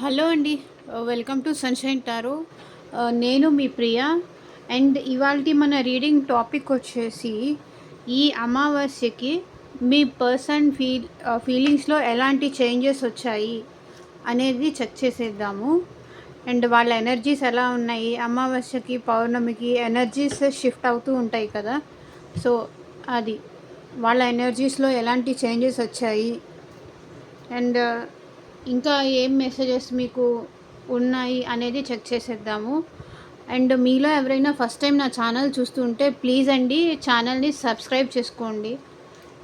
Hello అండి. Welcome to sunshine tarot. నేను మీ ప్రియ. And ఇవాల్టి మన రీడింగ్ టాపిక్ వచ్చేసి, ఈ అమావాస్యకి మీ పర్సన్ ఫీలింగ్స్‌లో ఎలాంటి చేంజెస్ వచ్చాయి అనేది చెక్ చేసేద్దాము. అండ్ వాళ్ళ ఎనర్జీస్ ఎలా ఉన్నాయి, అమావాస్యకి, పౌర్ణమికి ఎనర్జీస్ షిఫ్ట్ అవుతూ ఉంటాయి కదా! సో, అది. వాళ్ళ ఎనర్జీస్‌లో ఎలాంటి చేంజెస్ వచ్చాయి అండ్ ఇంకా ఏం మెసేజెస్ మీకు ఉన్నాయి అనేది చెక్ చేసేద్దాము. అండ్ మీలో ఎవరైనా ఫస్ట్ టైం నా ఛానల్ చూస్తుంటే ప్లీజ్ అండి ఛానల్ని సబ్స్క్రైబ్ చేసుకోండి.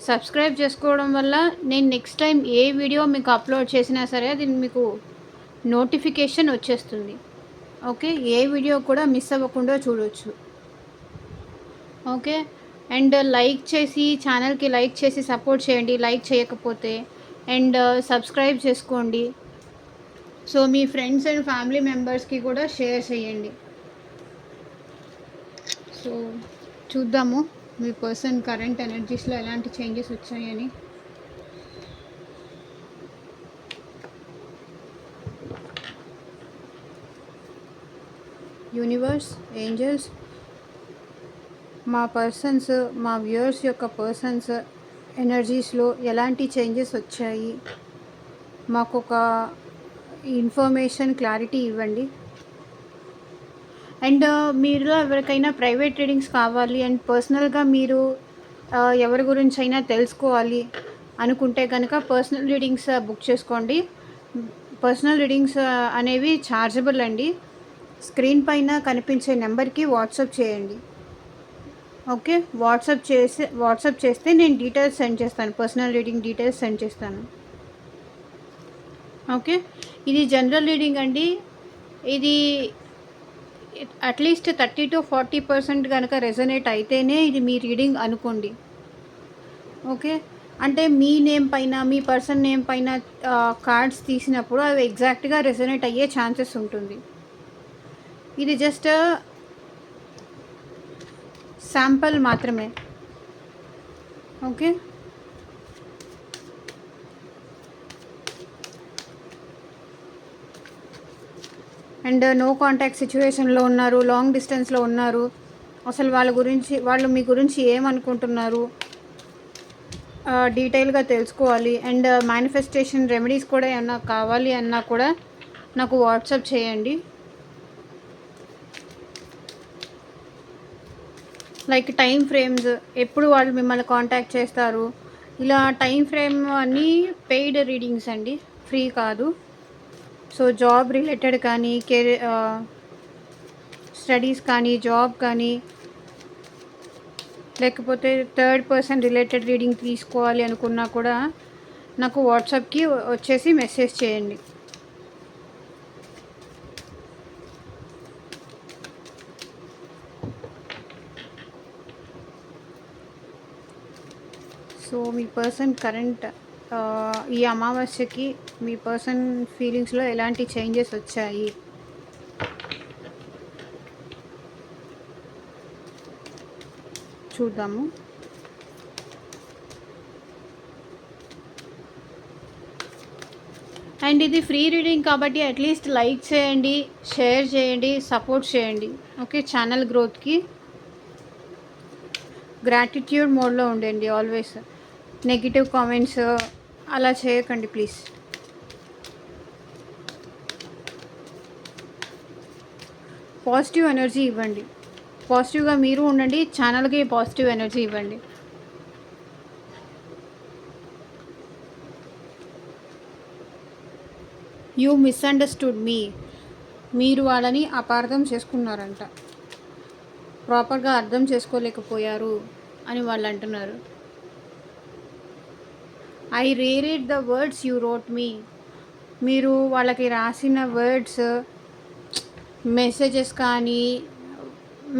సబ్స్క్రైబ్ చేసుకోవడం వల్ల నేను నెక్స్ట్ టైం ఏ వీడియో మీకు అప్లోడ్ చేసినా సరే అది మీకు నోటిఫికేషన్ వచ్చేస్తుంది. ఓకే, ఏ వీడియో కూడా మిస్ అవ్వకుండా చూడొచ్చు. ఓకే, అండ్ లైక్ చేసి ఛానల్కి లైక్ చేసి సపోర్ట్ చేయండి లైక్ చేయకపోతే. అండ్ సబ్స్క్రైబ్ చేసుకోండి. So me friends and family మెంబర్స్కి కూడా షేర్ చేయండి. సో చూద్దాము మీ పర్సన్ కరెంట్ ఎనర్జీస్లో ఎలాంటి చేంజెస్ వచ్చాయని. యూనివర్స్, ఏంజల్స్, మా వ్యూయర్స్ యొక్క పర్సన్స్ ఎనర్జీస్లో ఎలాంటి చేంజెస్ వచ్చాయి, మాకు ఒక ఇన్ఫర్మేషన్ క్లారిటీ ఇవ్వండి. అండ్ మీలో ఎవరికైనా ప్రైవేట్ రీడింగ్స్ కావాలి అండ్ పర్సనల్గా మీరు ఎవరి గురించి అయినా తెలుసుకోవాలి అనుకుంటే కనుక పర్సనల్ రీడింగ్స్ బుక్ చేసుకోండి. పర్సనల్ రీడింగ్స్ అనేవి ఛార్జబుల్ అండి. స్క్రీన్ పైన కనిపించే నెంబర్కి వాట్సాప్ చేయండి. ఓకే, వాట్సాప్ చేస్తే నేను డీటెయిల్స్ సెండ్ చేస్తాను, పర్సనల్ రీడింగ్ డీటెయిల్స్ సెండ్ చేస్తాను. ఓకే, ఇది జనరల్ రీడింగ్ అండి. ఇది అట్లీస్ట్ 30-40% కనుక రెజొనేట్ అయితేనే ఇది మీ రీడింగ్ అనుకోండి. ఓకే, అంటే మీ నేమ్ పైన మీ పర్సన్ నేమ్ పైన కార్డ్స్ తీసినప్పుడు అవి ఎగ్జాక్ట్గా రెజొనేట్ అయ్యే ఛాన్సెస్ ఉంటుంది. ఇది జస్ట్ శాంపుల్ మాత్రమే. ఓకే, అండ్ నో కాంటాక్ట్ సిచ్యువేషన్లో ఉన్నారు, లాంగ్ డిస్టెన్స్లో ఉన్నారు. అసలు వాళ్ళు మీ గురించి ఏమనుకుంటున్నారు డీటెయిల్గా తెలుసుకోవాలి. అండ్ మేనిఫెస్టేషన్ రెమెడీస్ కూడా ఏమన్నా కావాలి అన్నా కూడా నాకు వాట్సాప్ చేయండి. లైక్ టైం ఫ్రేమ్స్, ఎప్పుడు వాళ్ళు మిమ్మల్ని కాంటాక్ట్ చేస్తారు, ఇలా టైం ఫ్రేమ్ అన్నీ పెయిడ్ రీడింగ్స్ అండి, ఫ్రీ కాదు. సో జాబ్ రిలేటెడ్ కానీ స్టడీస్ కానీ జాబ్ కానీ లేకపోతే థర్డ్ పర్సన్ రిలేటెడ్ రీడింగ్ తీసుకోవాలి అనుకున్నా కూడా నాకు వాట్సాప్కి వచ్చేసి మెసేజ్ చేయండి. సో మీ పర్సన్ కరెంట్ ఈ అమావాస్యకి మీ పర్సన్ ఫీలింగ్స్లో ఎలాంటి చేంజెస్ వచ్చాయి. చూద్దాము. అండ్ ఇది ఫ్రీ రీడింగ్ కాబట్టి అట్లీస్ట్ లైక్ చేయండి, షేర్ చేయండి, సపోర్ట్ చేయండి. ఓకే, ఛానల్ గ్రోత్కి గ్రాటిట్యూడ్ మోడ్లో ఉండండి ఆల్వేస్. నెగిటివ్ కామెంట్స్ అలా చేయకండి ప్లీజ్. పాజిటివ్ ఎనర్జీ ఇవ్వండి, పాజిటివ్గా మీరు ఉండండి, ఛానల్కి పాజిటివ్ ఎనర్జీ ఇవ్వండి. యూ మిస్అండర్స్టూడ్ మీ, మీరు వాళ్ళని అపార్థం చేసుకున్నారంట, ప్రాపర్గా అర్థం చేసుకోలేకపోయారు అని వాళ్ళు అంటున్నారు. I reread the words you wrote me, మీరు వాళ్ళకి రాసిన వర్డ్స్ మెసేజెస్ కానీ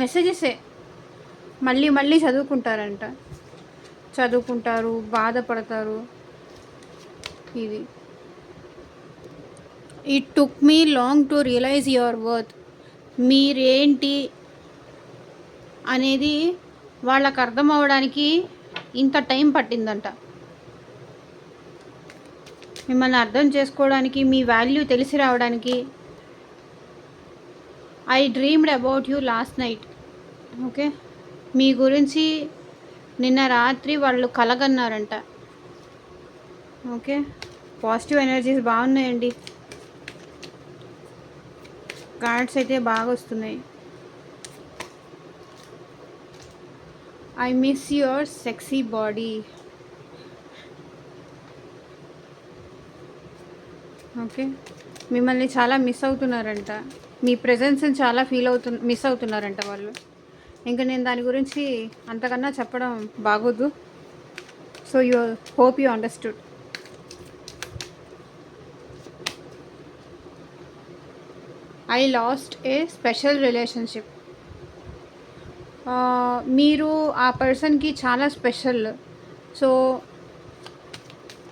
మెసేజెసే మళ్ళీ మళ్ళీ చదువుకుంటారు, బాధపడతారు. ఇది it took me long to realise your worth, మీరేంటి అనేది వాళ్ళకు అర్థం అవ్వడానికి ఇంత టైం పట్టిందంట. మిమ్మల్ని అర్థం చేసుకోవడానికి, మీ వాల్యూ తెలిసి రావడానికి. I dreamed about you last night. Okay, మీ గురించి నిన్న రాత్రి వాళ్ళు కలగన్నారంట. ఓకే, పాజిటివ్ ఎనర్జీస్ బాగున్నాయండి. కార్డ్స్ అయితే బాగా వస్తున్నాయి. I miss your sexy body. Okay, మిమ్మల్ని చాలా మిస్ అవుతున్నారంట. మీ ప్రెజెన్స్ని చాలా మిస్ అవుతున్నారంట వాళ్ళు. ఇంకా నేను దాని గురించి అంతకన్నా చెప్పడం బాగోదు. So you hope you understood. I last A special relationship. మీరు ఆ పర్సన్కి చాలా స్పెషల్. సో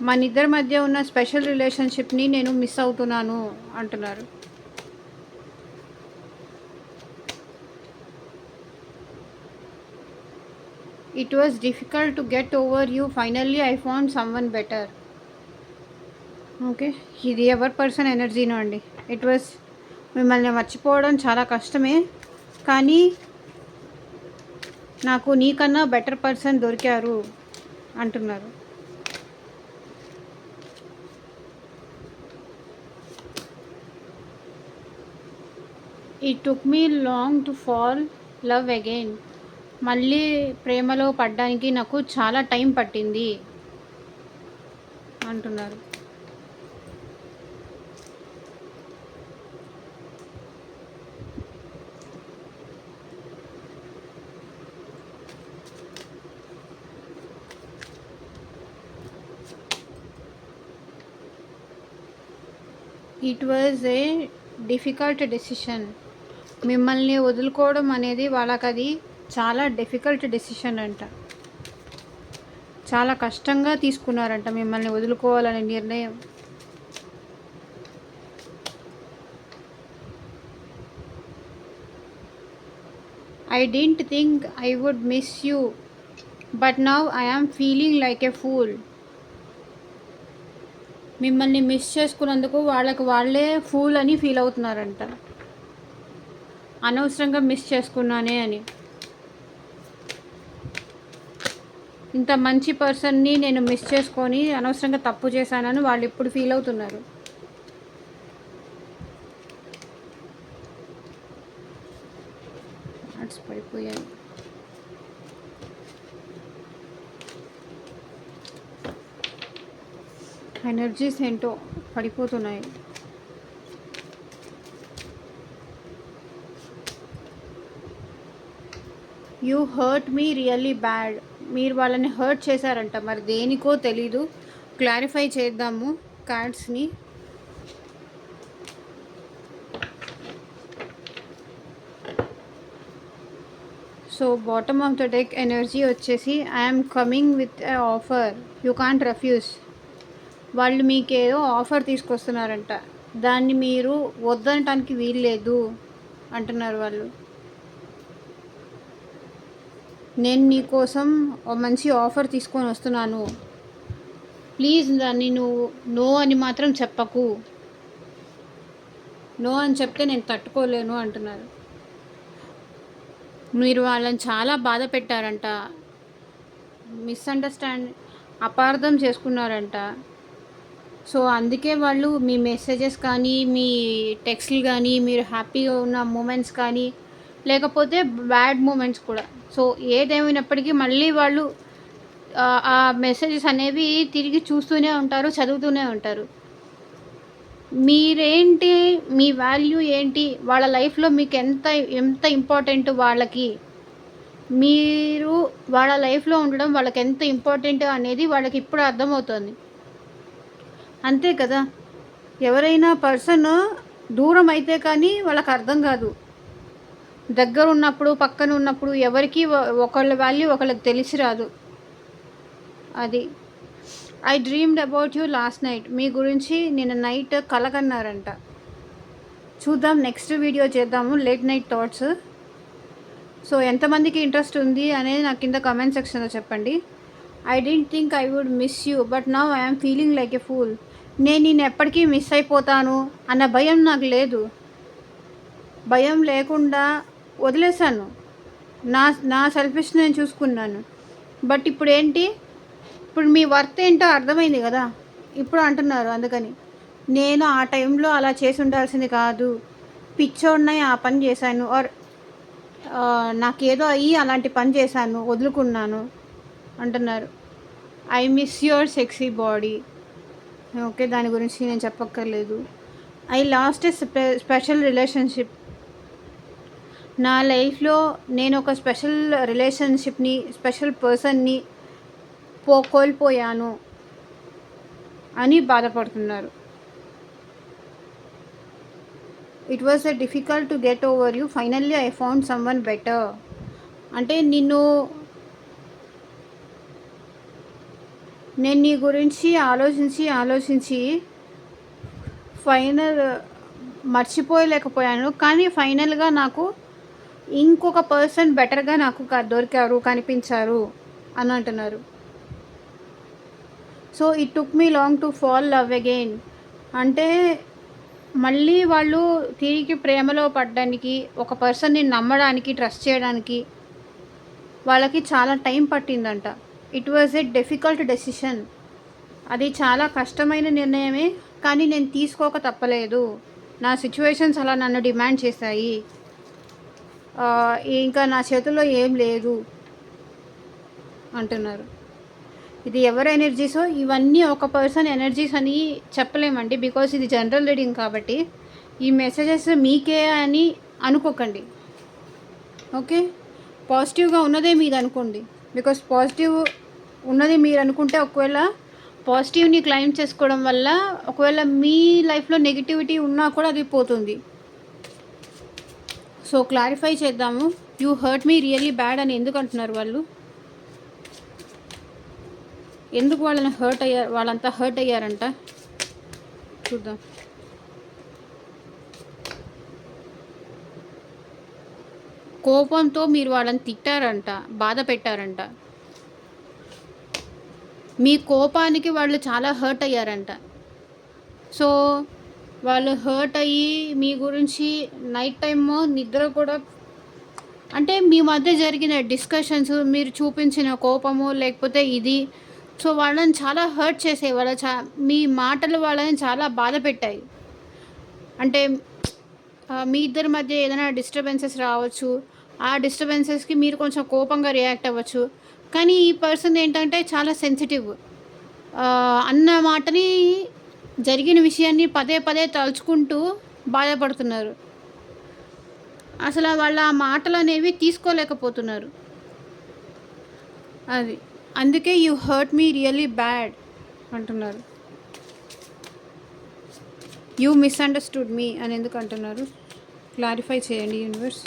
మన ఇద్దరి మధ్య ఉన్న స్పెషల్ రిలేషన్షిప్ని నేను మిస్ అవుతున్నాను అంటున్నారు. It was difficult to get over you, finally I found someone better. Okay, ఇది ఎవరి పర్సన్ ఎనర్జీనో అండి. ఇట్ వాజ్ మిమ్మల్ని మర్చిపోవడం చాలా కష్టమే, కానీ నాకు నీకన్నా బెటర్ పర్సన్ దొరికారు అంటున్నారు. It took me long to fall love again. మళ్ళీ ప్రేమలో పడ్డానికి నాకు చాలా టైం పట్టింది అంటున్నారు. It was a difficult decision. మిమ్మల్ని వదులుకోవడం అనేది వాళ్ళకి అది చాలా డిఫికల్ట్ డెసిషన్ అంట. చాలా కష్టంగా తీసుకున్నారంట మిమ్మల్ని వదులుకోవాలనే నిర్ణయం. I didn't think I would miss you, but now I am feeling like a fool. మిమ్మల్ని మిస్ చేసుకున్నందుకు వాళ్ళే ఫూల్ అని ఫీల్ అవుతున్నారంట. అనవసరంగా మిస్ చేసుకున్నానే అని. ఇంత మంచి పర్సన్ని నేను మిస్ చేసుకొని అనవసరంగా తప్పు చేశానని వాళ్ళు ఇప్పుడు ఫీల్ అవుతున్నారు. పడిపోయాయి. ఎనర్జీస్ ఏంటో పడిపోతున్నాయి. You hurt me really bad. మీరు వాళ్ళని హర్ట్ చేశారంట, మరి దేనికో తెలీదు. క్లారిఫై చేద్దాము కార్డ్స్ని. So bottom of the deck energy వచ్చేసి I'm coming with a offer you can't refuse. వాళ్ళు మీకేదో ఆఫర్ తీసుకొస్తున్నారంట, దాన్ని మీరు వద్దనటానికి వీల్లేదు అంటున్నారు వాళ్ళు. నేను నీకోసం ఒక మంచి ఆఫర్ తీసుకొని వస్తున్నాను, ప్లీజ్ దాన్ని నువ్వు నో అని మాత్రం చెప్పకు. నో అని చెప్తే నేను తట్టుకోలేను అంటున్నారు. మీరు వాళ్ళని చాలా బాధ పెట్టారంట, మిస్అండర్స్టాండ్ అపార్థం చేసుకున్నారంట. సో అందుకే వాళ్ళు మీ మెసేజెస్ కానీ, మీ టెక్స్ట్లు కానీ, మీరు హ్యాపీగా ఉన్న మూమెంట్స్ కానీ, లేకపోతే బ్యాడ్ మూమెంట్స్ కూడా, సో ఏదేమైనప్పటికీ మళ్ళీ వాళ్ళు ఆ మెసేజెస్ అనేవి తిరిగి చూస్తూనే ఉంటారు, చదువుతూనే ఉంటారు. మీరేంటి, మీ వాల్యూ ఏంటి, వాళ్ళ లైఫ్లో మీకు ఎంత ఎంత ఇంపార్టెంట్ వాళ్ళకి, మీరు వాళ్ళ లైఫ్లో ఉండడం వాళ్ళకి ఎంత ఇంపార్టెంట్ అనేది వాళ్ళకి ఇప్పుడు అర్థమవుతుంది. అంతే కదా, ఎవరైనా పర్సన్ దూరం అయితే కానీ వాళ్ళకి అర్థం కాదు. దగ్గర ఉన్నప్పుడు, పక్కన ఉన్నప్పుడు ఎవరికి ఒకళ్ళ వాల్యూ ఒకళ్ళకి తెలిసి రాదు. అది I dreamed about you last night. మీ గురించి నిన్న నైట్ కలగన్నారంట. చూద్దాం, నెక్స్ట్ వీడియో చేద్దాము లేట్ నైట్ థాట్స్. సో ఎంతమందికి ఇంట్రెస్ట్ ఉంది అనేది నాకు కింద కామెంట్ సెక్షన్లో చెప్పండి. I didn't think I would miss you, but now I'm feeling like a fool. నేను నేను ఎప్పటికీ మిస్ అయిపోతాను అన్న భయం నాకు లేదు. భయం లేకుండా వదిలేశాను. నా నా సెల్ఫిష్ నేను చూసుకున్నాను. బట్ ఇప్పుడు ఏంటి, ఇప్పుడు మీ వర్త్ ఏంటో అర్థమైంది కదా, ఇప్పుడు అంటున్నారు. అందుకని నేను ఆ టైంలో అలా చేసి ఉండాల్సింది కాదు, పిచ్చోడినై ఆ పని చేశాను, ఆర్ నాకేదో అయ్యి అలాంటి పని చేశాను, వదులుకున్నాను అంటున్నారు. I miss your sexy body. Okay, దాని గురించి నేను చెప్పక్కర్లేదు. I last a special relationship. నా లైఫ్లో నేను ఒక స్పెషల్ రిలేషన్షిప్ని, స్పెషల్ పర్సన్ని కోల్పోయాను అని బాధపడుతున్నారు. It was a difficult to get over you, finally I found someone better. అంటే నేను నీ గురించి ఆలోచించి ఫైనల్ మర్చిపోలేకపోయాను. కానీ ఫైనల్గా నాకు ఇంకొక పర్సన్ బెటర్గా నాకు దొరికారు, కనిపించారు అని అంటున్నారు. So it took me long to fall love again. అంటే మళ్ళీ వాళ్ళు తిరిగి ప్రేమలో పడడానికి, ఒక పర్సన్ని నమ్మడానికి, ట్రస్ట్ చేయడానికి వాళ్ళకి చాలా టైం పట్టిందంట. It was a difficult decision. అది చాలా కష్టమైన నిర్ణయమే, కానీ నేను తీసుకోక తప్పలేదు. నా సిచ్యువేషన్స్ అలా నన్ను డిమాండ్ చేశాయి. ఇంకా నా చేతుల్లో ఏం లేదు అంటున్నారు. ఇది ఎవరి ఎనర్జీసో, ఇవన్నీ ఒక పర్సన్ ఎనర్జీస్ అని చెప్పలేమండి, బికాస్ ఇది జనరల్ రీడింగ్ కాబట్టి ఈ మెసేజెస్ మీకే అని అనుకోకండి. ఓకే, పాజిటివ్గా ఉన్నదే మీది అనుకోండి. బికాస్ పాజిటివ్ ఉన్నది మీరు అనుకుంటే, ఒకవేళ పాజిటివ్ని క్లైమ్ చేసుకోవడం వల్ల ఒకవేళ మీ లైఫ్లో నెగిటివిటీ ఉన్నా కూడా అది పోతుంది. సో క్లారిఫై చేద్దాము. You hurt me really bad అని ఎందుకు అంటున్నారు వాళ్ళు? ఎందుకు వాళ్ళంతా హర్ట్ అయ్యారంట చూద్దాం. కోపంతో మీరు వాళ్ళని తిట్టారంట, బాధ పెట్టారంట. మీ కోపానికి వాళ్ళు చాలా హర్ట్ అయ్యారంట. సో వాళ్ళు హర్ట్ అయ్యి మీ గురించి నైట్ టైము నిద్ర కూడా, అంటే మీ మధ్య జరిగిన డిస్కషన్స్, మీరు చూపించిన కోపము లేకపోతే ఇది, సో వాళ్ళని చాలా హర్ట్ చేసే, మీ మాటలు వాళ్ళని చాలా బాధ పెట్టాయి. అంటే మీ ఇద్దరి మధ్య ఏదైనా డిస్టర్బెన్సెస్ రావచ్చు, ఆ డిస్టర్బెన్సెస్కి మీరు కొంచెం కోపంగా రియాక్ట్ అవ్వచ్చు. కానీ ఈ పర్సన్ ఏంటంటే చాలా సెన్సిటివ్. అన్న మాటని, జరిగిన విషయాన్ని పదే పదే తలుచుకుంటూ బాధపడుతున్నారు. అసలు వాళ్ళ ఆ మాటలు అనేవి తీసుకోలేకపోతున్నారు. అది అందుకే you hurt me really bad అంటున్నారు. యూ మిస్అండర్స్టూడ్ మీ అని ఎందుకు అంటున్నారు? క్లారిఫై చేయండి universe.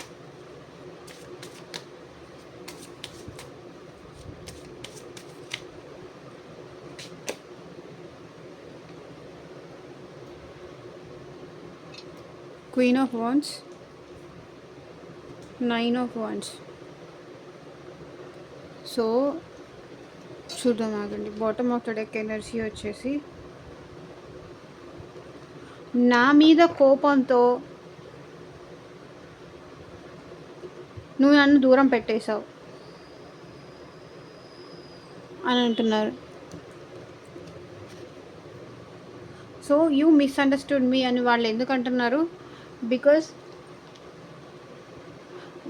Queen of wands, 9 of wands. So చూద్దాం, ఆగండి. Bottom of the deck energy వచ్చేసి, నా మీద కోపంతో నువ్వు నన్ను దూరం పెట్టేశావు అని అంటున్నారు. సో యూ మిస్అండర్స్టూడ్ మీ అని వాళ్ళు ఎందుకు అంటున్నారు? బికాస్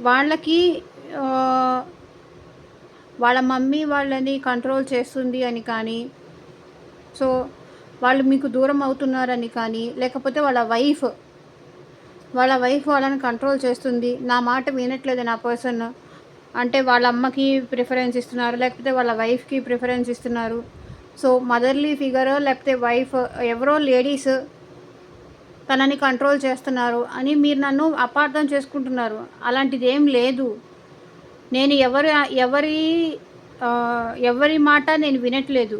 వాళ్ళకి వాళ్ళ మమ్మీ వాళ్ళని కంట్రోల్ చేస్తుంది అని కానీ, సో వాళ్ళు మీకు దూరం అవుతున్నారని కానీ, లేకపోతే వాళ్ళ వైఫ్ వాళ్ళని కంట్రోల్ చేస్తుంది, నా మాట వినట్లేదు నా పర్సన్ అంటే వాళ్ళ అమ్మకి ప్రిఫరెన్స్ ఇస్తున్నారు, లేకపోతే వాళ్ళ వైఫ్కి ప్రిఫరెన్స్ ఇస్తున్నారు. సో మదర్లీ ఫిగర్ లేకపోతే వైఫ్ ఎవరో లేడీస్ తనని కంట్రోల్ చేస్తున్నారు అని మీరు నన్ను అపార్థం చేసుకుంటున్నారు. అలాంటిది ఏం లేదు. నేను ఎవరి మాట నేను వినట్లేదు.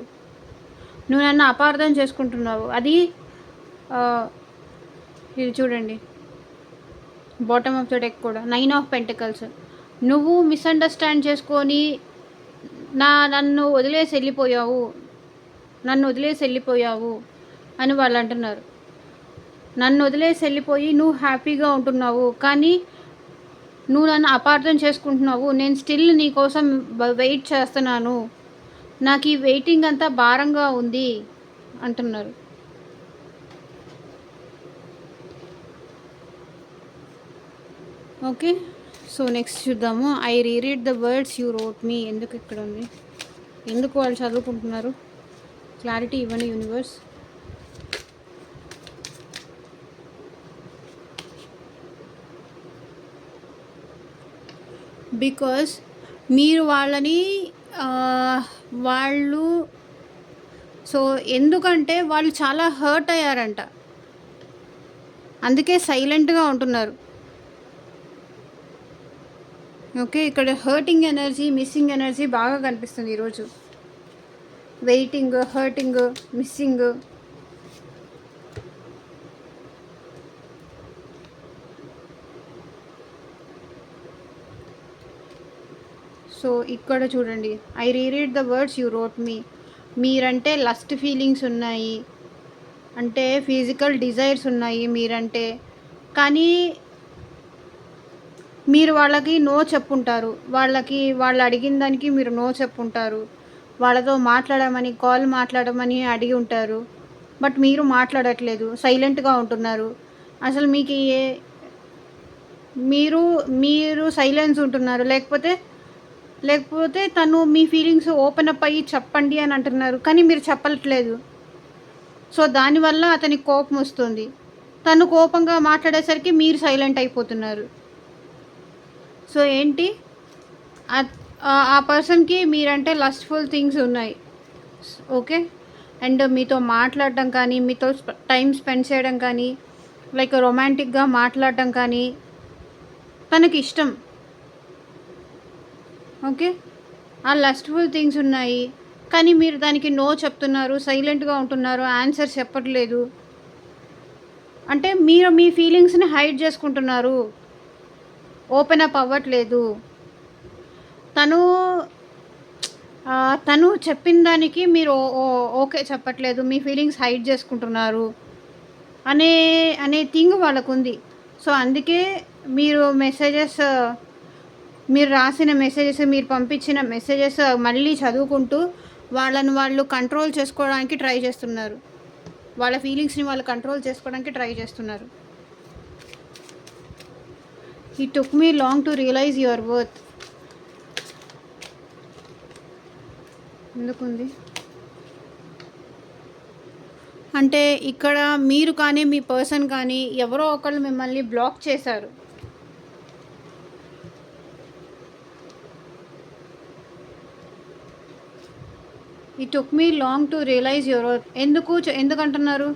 నువ్వు నన్ను అపార్థం చేసుకుంటున్నావు. అది ఇది చూడండి, బాటమ్ ఆఫ్ ద డెక్ కూడా 9 ఆఫ్ పెంటికల్స్. నువ్వు మిస్అండర్స్టాండ్ చేసుకొని నన్ను వదిలేసి వెళ్ళిపోయావు. అని వాళ్ళు అంటున్నారు. నన్ను వదిలేసి వెళ్ళిపోయి నువ్వు హ్యాపీగా ఉంటున్నావు, కానీ నువ్వు నన్ను అపార్థం చేసుకుంటున్నావు. నేను స్టిల్ నీ కోసం వెయిట్ చేస్తున్నాను. నాకు ఈ వెయిటింగ్ అంతా భారంగా ఉంది అంటున్నారు. ఓకే, సో నెక్స్ట్ చూద్దాము. I reread the words you wrote me. ఎందుకు ఇక్కడ ఉంది? ఎందుకు వాళ్ళు చదువుకుంటున్నారు? క్లారిటీ ఇవ్వండి యూనివర్స్. బికాస్ మీరు వాళ్ళని వాళ్ళు సో ఎందుకంటే వాళ్ళు చాలా హర్ట్ అయ్యారంట, అందుకే సైలెంట్గా ఉంటున్నారు. ఓకే, ఇక్కడ హర్టింగ్ ఎనర్జీ, మిస్సింగ్ ఎనర్జీ బాగా కనిపిస్తుంది ఈరోజు. Waiting, hurting, missing. సో ఇక్కడ చూడండి, I reread the words you wrote me. మీరంటే లస్ట్ ఫీలింగ్స్ ఉన్నాయి, అంటే ఫిజికల్ డిజైర్స్ ఉన్నాయి మీరంటే, కానీ మీరు వాళ్ళకి నో చెప్పుంటారు. వాళ్ళు అడిగిన దానికి మీరు నో చెప్పుంటారు. వాళ్ళతో మాట్లాడమని, కాల్ మాట్లాడమని అడిగి ఉంటారు. బట్ మీరు మాట్లాడట్లేదు, సైలెంట్గా ఉంటున్నారు. అసలు మీకు మీరు సైలెన్స్ ఉంటున్నారు, లేకపోతే తను మీ ఫీలింగ్స్ ఓపెన్ అప్ అయ్యి చెప్పండి అని అంటున్నారు, కానీ మీరు చెప్పట్లేదు. సో దానివల్ల అతనికి కోపం వస్తుంది. తను కోపంగా మాట్లాడేసరికి మీరు సైలెంట్ అయిపోతున్నారు. సో ఏంటి, ఆ పర్సన్కి మీరంటే లస్ట్ఫుల్ థింగ్స్ ఉన్నాయి. ఓకే, అండ్ మీతో మాట్లాడడం కానీ, మీతో టైం స్పెండ్ చేయడం కానీ, లైక్ రొమాంటిక్గా మాట్లాడడం కానీ తనకి ఇష్టం. ఓకే, ఆ లస్ట్ఫుల్ థింగ్స్ ఉన్నాయి, కానీ మీరు దానికి నో చెప్తున్నారు, సైలెంట్గా ఉంటున్నారు, ఆన్సర్ చెప్పట్లేదు. అంటే మీరు మీ ఫీలింగ్స్ని హైడ్ చేసుకుంటున్నారు, ఓపెన్ అప్ అవ్వట్లేదు. తను చెప్పిన దానికి మీరు ఓకే చెప్పట్లేదు, మీ ఫీలింగ్స్ హైడ్ చేసుకుంటున్నారు అనే థింగ్ వాళ్ళకు ఉంది. సో అందుకే మీరు రాసిన మెసేజెస్, మీరు పంపించిన మెసేజెస్ మళ్ళీ చదువుకుంటూ వాళ్ళు కంట్రోల్ చేసుకోవడానికి ట్రై చేస్తున్నారు. వాళ్ళ ఫీలింగ్స్ని వాళ్ళు కంట్రోల్ చేసుకోవడానికి ట్రై చేస్తున్నారు. It took me long to realize your worth. ఎందుకుంది అంటే ఇక్కడ మీరు కానీ, మీ పర్సన్ కానీ ఎవరో ఒకళ్ళు మిమ్మల్ని బ్లాక్ చేశారు. It took me long to realise your worth. ఎందుకంటున్నారు?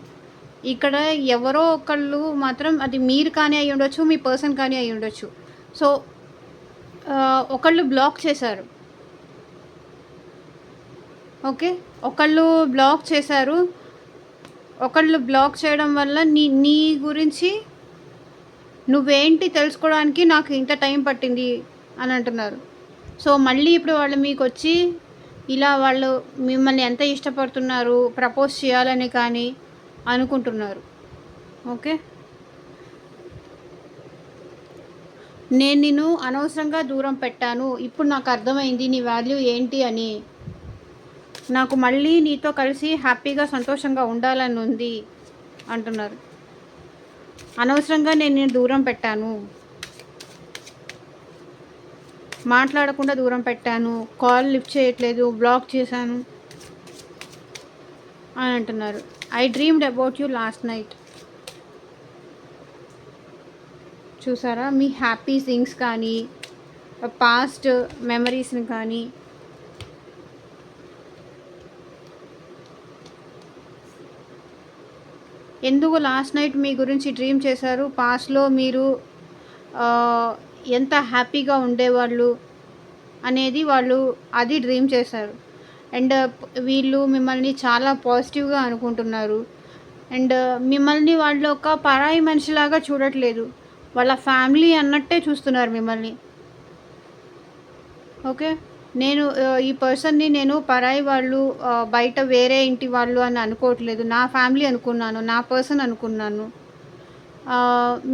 ఇక్కడ ఎవరో ఒకళ్ళు మాత్రం, అది మీరు కానీ అయి ఉండొచ్చు, మీ పర్సన్ కానీ అయి ఉండొచ్చు. సో ఒకళ్ళు బ్లాక్ చేశారు. ఓకే, ఒకళ్ళు బ్లాక్ చేశారు. ఒకళ్ళు బ్లాక్ చేయడం వల్ల నీ గురించి నువ్వేంటి తెలుసుకోవడానికి నాకు ఇంత టైం పట్టింది అని అంటున్నారు. సో మళ్ళీ ఇప్పుడు వాళ్ళు మీకు వచ్చి ఇలా వాళ్ళు మిమ్మల్ని ఎంత ఇష్టపడుతున్నారు, ప్రపోజ్ చేయాలని కానీ అనుకుంటున్నారు. ఓకే, నేను నిన్ను అనవసరంగా దూరం పెట్టాను, ఇప్పుడు నాకు అర్థమైంది నీ వాల్యూ ఏంటి అని. నాకు మళ్ళీ నీతో కలిసి హ్యాపీగా సంతోషంగా ఉండాలని ఉంది అంటున్నారు. అనవసరంగా నేను దూరం పెట్టాను, మాట్లాడకుండా దూరం పెట్టాను, కాల్ లిఫ్ట్ చేయట్లేదు, బ్లాక్ చేశాను అని అంటున్నారు. I dreamed about you last night. చూసారా, మీ హ్యాపీ థింగ్స్ కానీ, పాస్ట్ మెమరీస్ని కానీ ఎందుకు లాస్ట్ నైట్ మీ గురించి డ్రీమ్ చేశారు? పాస్ట్లో మీరు ఎంత హ్యాపీగా ఉండేవాళ్ళు అనేది వాళ్ళు అది డ్రీమ్ చేశారు. అండ్ వీళ్ళు మిమ్మల్ని చాలా పాజిటివ్గా అనుకుంటున్నారు. అండ్ మిమ్మల్ని వాళ్ళు ఒక పరాయి మనిషిలాగా చూడట్లేదు, వాళ్ళ ఫ్యామిలీ అన్నట్టే చూస్తున్నారు మిమ్మల్ని. ఓకే, నేను ఈ పర్సన్‌ని నేను పరాయి వాళ్ళు, బయట వేరే ఇంటి వాళ్ళు అని అనుకోవట్లేదు. నా ఫ్యామిలీ అనుకున్నాను. నా పర్సన్ అనుకున్నాను.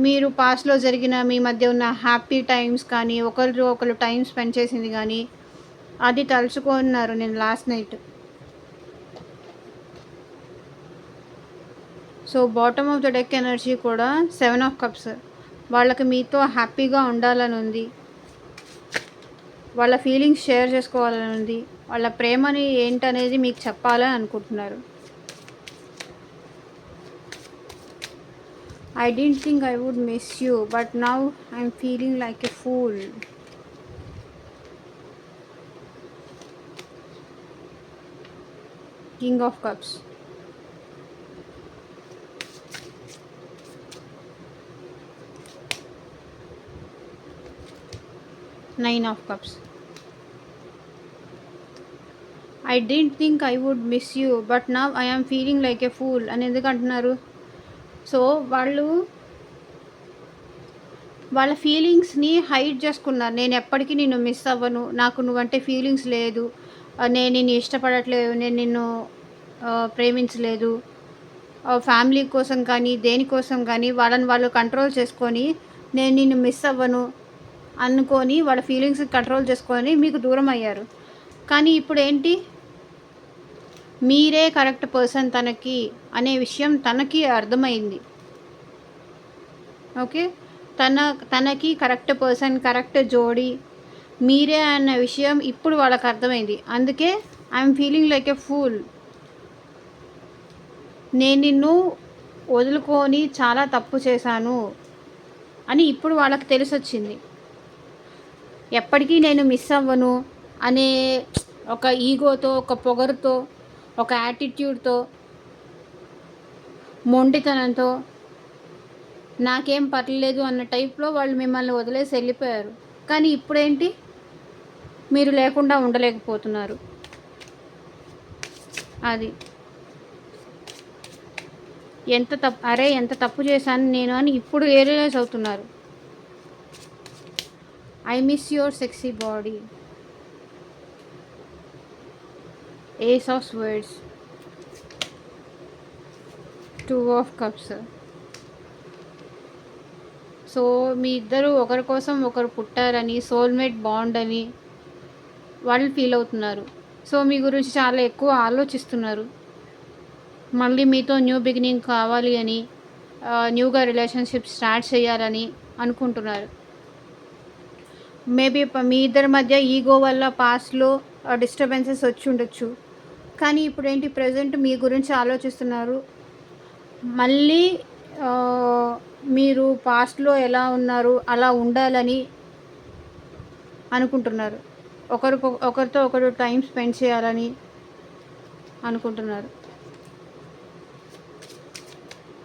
మీరు పాస్ట్‌లో జరిగిన మీ మధ్య ఉన్న హ్యాపీ టైమ్స్ కానీ, ఒకరితో ఒకళ్ళు టైమ్ స్పెండ్ చేసింది గానీ, అది తలుచుకున్నారు నేను last night. So, bottom of the deck energy కూడా 7 ఆఫ్ కప్స్. వాళ్ళకి మీతో హ్యాపీగా ఉండాలని ఉంది. వాళ్ళ ఫీలింగ్స్ షేర్ చేసుకోవాలని ఉంది. వాళ్ళ ప్రేమని ఏంటనేది మీకు చెప్పాలని అనుకుంటున్నారు. I didn't think I would miss you, but now I'm feeling like a fool. King of Cups. Nine of Cups. I didn't think I would miss you, but now I am feeling like a fool అని ఎందుకు అంటున్నారు? So వాళ్ళ ఫీలింగ్స్ని hide చేసుకున్నారు. నేను ఎప్పటికీ నిన్ను miss అవ్వను, నాకు నువ్వంటే ఫీలింగ్స్ లేదు, నేను నిన్ను ఇష్టపడట్లేదు, నేను నిన్ను ప్రేమించలేదు, ఫ్యామిలీ కోసం కానీ దేనికోసం కానీ వాళ్ళని వాళ్ళు కంట్రోల్ చేసుకొని నేను నిన్ను మిస్ అవ్వను అనుకొని వాళ్ళ ఫీలింగ్స్ కంట్రోల్ చేసుకొని మీకు దూరం అయ్యారు. కానీ ఇప్పుడు ఏంటి, మీరే కరెక్ట్ పర్సన్ తనకి అనే విషయం తనకి అర్థమైంది. ఓకే, తనకి కరెక్ట్ పర్సన్, కరెక్ట్ జోడీ మీరే అన్న విషయం ఇప్పుడు వాళ్ళకి అర్థమైంది. అందుకే I'm feeling like a fool. నేను నిన్ను వదులుకొని చాలా తప్పు చేశాను అని ఇప్పుడు వాళ్ళకి తెలిసొచ్చింది. ఎప్పటికీ నేను మిస్ అవ్వను అనే ఒక ఈగోతో, ఒక పొగరుతో, ఒక యాటిట్యూడ్తో, మొండితనంతో, నాకేం పర్లేదు అన్న టైప్లో వాళ్ళు మిమ్మల్ని వదిలేసి వెళ్ళిపోయారు. కానీ ఇప్పుడేంటి, మీరు లేకుండా ఉండలేకపోతున్నారు. అది ఎంత తప్పు చేశాను నేను అని ఇప్పుడు రియలైజ్ అవుతున్నారు. I miss your sexy body. Ace of swords. 2 of cups. So మీ ఇద్దరు ఒకరి కోసం ఒకరు పుట్టారని, సోల్మేట్ బాండ్ అని వాళ్ళు ఫీల్ అవుతున్నారు. సో మీ గురించి చాలా ఎక్కువ ఆలోచిస్తున్నారు. మళ్ళీ మీతో న్యూ బిగినింగ్ కావాలి అని, న్యూగా రిలేషన్షిప్ స్టార్ట్ చేయాలని అనుకుంటున్నారు. మేబీ మీ ఇద్దరి మధ్య ఈగో వల్ల పాస్ట్లో డిస్టర్బెన్సెస్ వచ్చి ఉండొచ్చు. కానీ ఇప్పుడు ఏంటి, ప్రజెంట్ మీ గురించి ఆలోచిస్తున్నారు. మళ్ళీ మీరు పాస్ట్లో ఎలా ఉన్నారు అలా ఉండాలని అనుకుంటున్నారు. ఒకరితో ఒకరు టైం స్పెండ్ చేయాలని అనుకుంటున్నారు.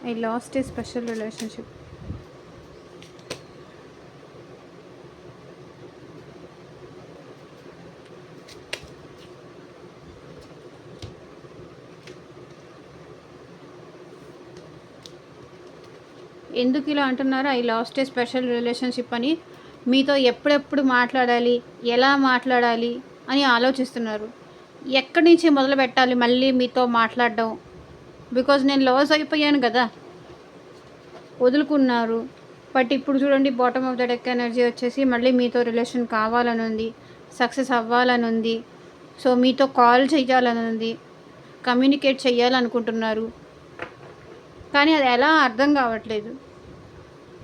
I last A special relationship. ఎందుకు ఇలా అంటున్నారు I last A special relationship అని? మీతో ఎప్పుడెప్పుడు మాట్లాడాలి, ఎలా మాట్లాడాలి అని ఆలోచిస్తున్నారు. ఎక్కడి నుంచి మొదలు పెట్టాలి మళ్ళీ మీతో మాట్లాడడం? బికాజ్ నేను లాస్ అయిపోయాను కదా, వదులుకున్నారు. బట్ ఇప్పుడు చూడండి, bottom of the deck energy వచ్చేసి మళ్ళీ మీతో రిలేషన్ కావాలని ఉంది, సక్సెస్ అవ్వాలని ఉంది. సో మీతో కాల్ చేయాలని ఉంది, కమ్యూనికేట్ చేయాలనుకుంటున్నారు. కానీ అది ఎలా అర్థం కావట్లేదు.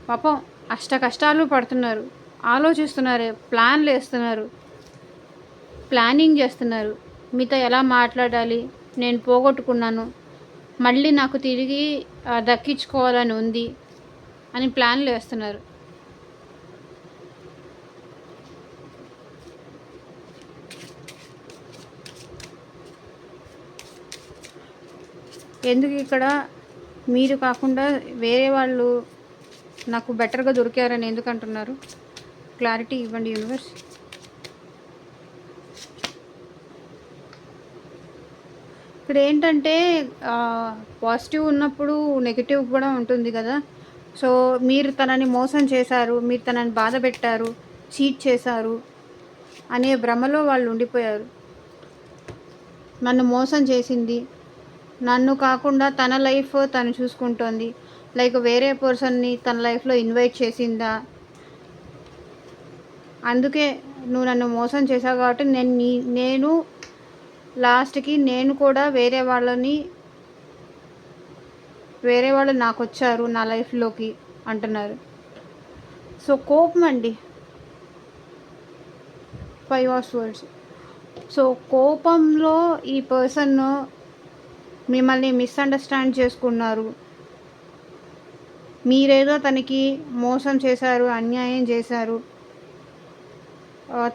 పాపం అష్ట కష్టాలు పడుతున్నారు, ఆలోచిస్తున్నారు, ప్లాన్లు వేస్తున్నారు, ప్లానింగ్ చేస్తున్నారు. మీతో ఎలా మాట్లాడాలి, నేను పోగొట్టుకున్నాను, మళ్ళీ నాకు తిరిగి దక్కించుకోవాలని ఉంది అని ప్లాన్లు వేస్తున్నారు. ఎందుకు ఇక్కడ మీరు కాకుండా వేరే వాళ్ళు నాకు బెటర్గా దొరికారని ఎందుకు అంటున్నారు? క్లారిటీ ఇవ్వండి యూనివర్స్. ఇక్కడ ఏంటంటే పాజిటివ్ ఉన్నప్పుడు నెగిటివ్ కూడా ఉంటుంది కదా. సో మీరు తనని మోసం చేశారు, మీరు తనని బాధ పెట్టారు, చీట్ చేశారు, అనే భ్రమలో వాళ్ళు ఉండిపోయారు. నన్ను మోసం చేసింది, నన్ను కాకుండా తన లైఫ్ తను చూసుకుంటోంది, లైక్ వేరే పర్సన్ని తన లైఫ్లో ఇన్వైట్ చేసిందా, అందుకే నువ్వు నన్ను మోసం చేసావు కాబట్టి నేను లాస్ట్కి నేను కూడా వేరే వాళ్ళు నాకు వచ్చారు నా లైఫ్లోకి అంటున్నారు. సో కోపం అండి, 5 ఆఫ్ వర్డ్స్. సో కోపంలో ఈ పర్సన్ మిమ్మల్ని మిస్అండర్స్టాండ్ చేసుకున్నారు. మీరేదో తనకి మోసం చేశారు, అన్యాయం చేశారు,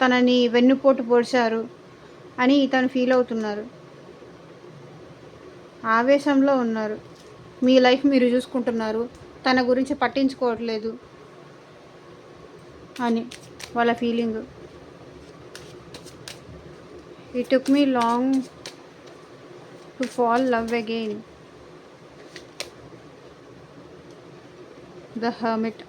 తనని వెన్నుపోటు పొడిచారు అని తను ఫీల్ అవుతున్నారు. ఆవేశంలో ఉన్నారు. మీ లైఫ్ మీరు చూసుకుంటున్నారు, తన గురించి పట్టించుకోవట్లేదు అని వాళ్ళ feeling. It took me long to fall love again. The hermit.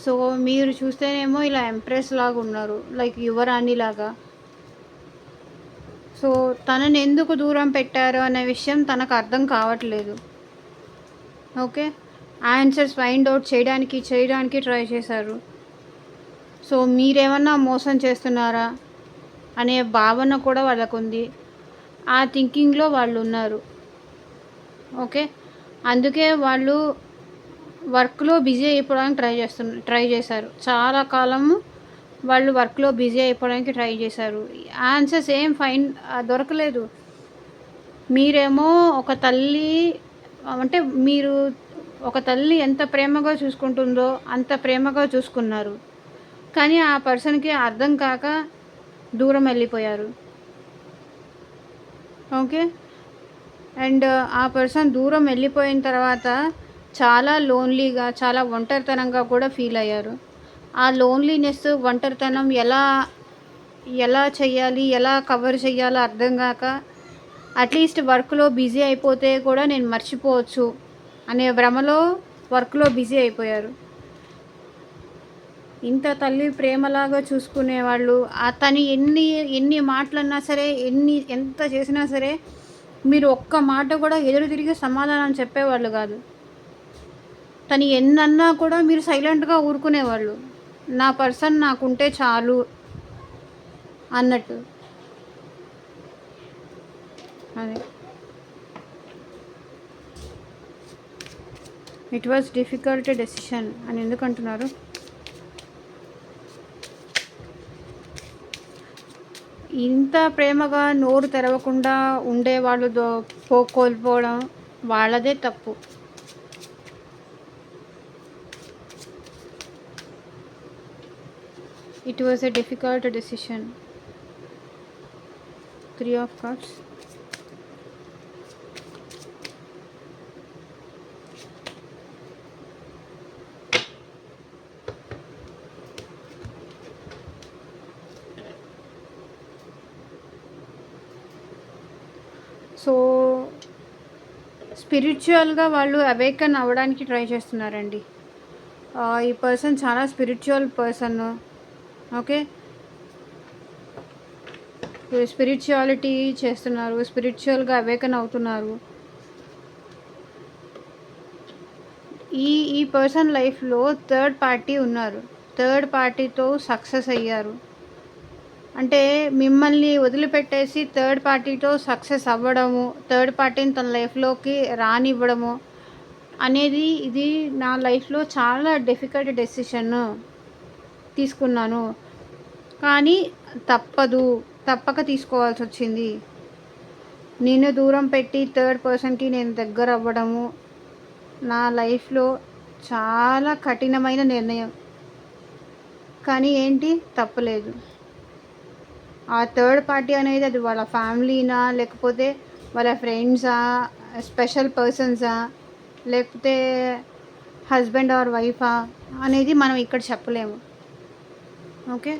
So మీరు చూస్తేనేమో ఇలా ఎంప్రెస్ లాగా ఉన్నారు, లైక్ యువరాణి లాగా. సో తనని ఎందుకు దూరం పెట్టారు అనే విషయం తనకు అర్థం కావట్లేదు. ఓకే, ఆన్సర్స్ ఫైండ్ అవుట్ చేయడానికి ట్రై చేశారు. సో మీరేమన్నా మోసం చేస్తున్నారా అనే భావన కూడా వాళ్ళకు ఉంది. ఆ థింకింగ్లో వాళ్ళు ఉన్నారు. ఓకే, అందుకే వాళ్ళు వర్క్లో బిజీ అయిపోవడానికి ట్రై చేశారు. చాలా కాలము వాళ్ళు వర్క్లో బిజీ అయిపోవడానికి ట్రై చేశారు. ఆన్సర్స్ ఏం దొరకలేదు. మీరేమో ఒక తల్లి అంటే మీరు ఒక తల్లి ఎంత ప్రేమగా చూసుకుంటుందో అంత ప్రేమగా చూసుకున్నారు, కానీ ఆ పర్సన్కి అర్థం కాక దూరం వెళ్ళిపోయారు. ఓకే, అండ్ ఆ పర్సన్ దూరం వెళ్ళిపోయిన తర్వాత చాలా లోన్లీగా, చాలా ఒంటరితనంగా కూడా ఫీల్ అయ్యారు. ఆ లోన్లీనెస్, ఒంటరితనం ఎలా చేయాలి, ఎలా కవర్ చేయాలో అర్థం కాక అట్లీస్ట్ వర్క్లో బిజీ అయిపోతే కూడా నేను మర్చిపోవచ్చు అనే భ్రమలో వర్క్లో బిజీ అయిపోయారు. ఇంత తల్లి ప్రేమలాగా చూసుకునేవాళ్ళు తను ఎన్ని మాటలన్నా సరే, ఎంత చేసినా సరే మీరు ఒక్క మాట కూడా ఎదురు తిరిగి సమాధానం చెప్పేవాళ్ళు కాదు. తను ఎన్నన్నా కూడా మీరు సైలెంట్గా ఊరుకునేవాళ్ళు. నా పర్సన్ నాకుంటే చాలు అన్నట్టు. అదే ఇట్ వాజ్ డిఫికల్ట్ డెసిషన్ అని ఎందుకు అంటున్నారు? ఇంత ప్రేమగా నోరు తెరవకుండా ఉండేవాళ్ళు కోల్పోవడం వాళ్ళదే తప్పు. It was a difficult decision. 3 of Cups. So స్పిరిచువల్గా వాళ్ళు అవేకన్ అవ్వడానికి ట్రై చేస్తున్నారండి. ఈ పర్సన్ చాలా స్పిరిచువల్ పర్సన్. ఓకే, స్పిరిచువాలిటీ చేస్తున్నారు, స్పిరిచువల్గా అవేకన్ అవుతున్నారు. ఈ పర్సన్ లైఫ్లో థర్డ్ పార్టీ ఉన్నారు. థర్డ్ పార్టీతో సక్సెస్ అయ్యారు. అంటే మిమ్మల్ని వదిలిపెట్టేసి థర్డ్ పార్టీతో సక్సెస్ అవ్వడము, థర్డ్ పార్టీని తన లైఫ్లోకి రానివ్వడము అనేది ఇది నా లైఫ్లో చాలా డిఫికల్ట్ డెసిషన్ తీసుకున్నాను, కానీ తప్పక తీసుకోవాల్సి వచ్చింది. నిన్ను దూరం పెట్టి థర్డ్ పర్సన్కి నేను దగ్గర అవ్వడము నా లైఫ్లో చాలా కఠినమైన నిర్ణయం, కానీ ఏంటి తప్పలేదు. ఆ థర్డ్ పార్టీ అనేది అది వాళ్ళ ఫ్యామిలీనా, లేకపోతే వాళ్ళ ఫ్రెండ్సా, స్పెషల్ పర్సన్సా, లేకపోతే హస్బెండ్ ఆర్ వైఫా అనేది మనం ఇక్కడ చెప్పలేము. ఓకే,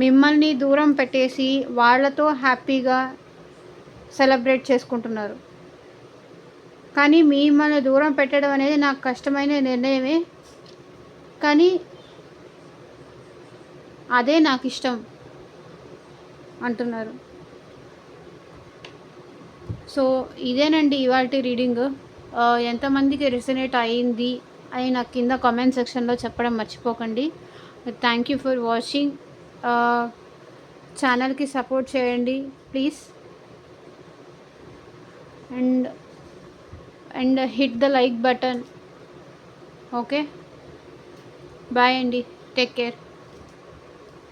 మిమ్మల్ని దూరం పెట్టేసి వాళ్ళతో హ్యాపీగా సెలబ్రేట్ చేసుకుంటున్నారు. కానీ మిమ్మల్ని దూరం పెట్టడం అనేది నాకు కష్టమైన నిర్ణయమే, కానీ అదే నాకు ఇష్టం అంటున్నారు. సో ఇదేనండి ఇవాల్టి రీడింగ్. ఎంతమందికి రెసనేట్ అయింది అని నాకు కింద కామెంట్ సెక్షన్లో చెప్పడం మర్చిపోకండి. Thank you for watching. ఛానల్కి సపోర్ట్ చేయండి please, and hit the like button. Okay, bye అండి, టేక్ కేర్.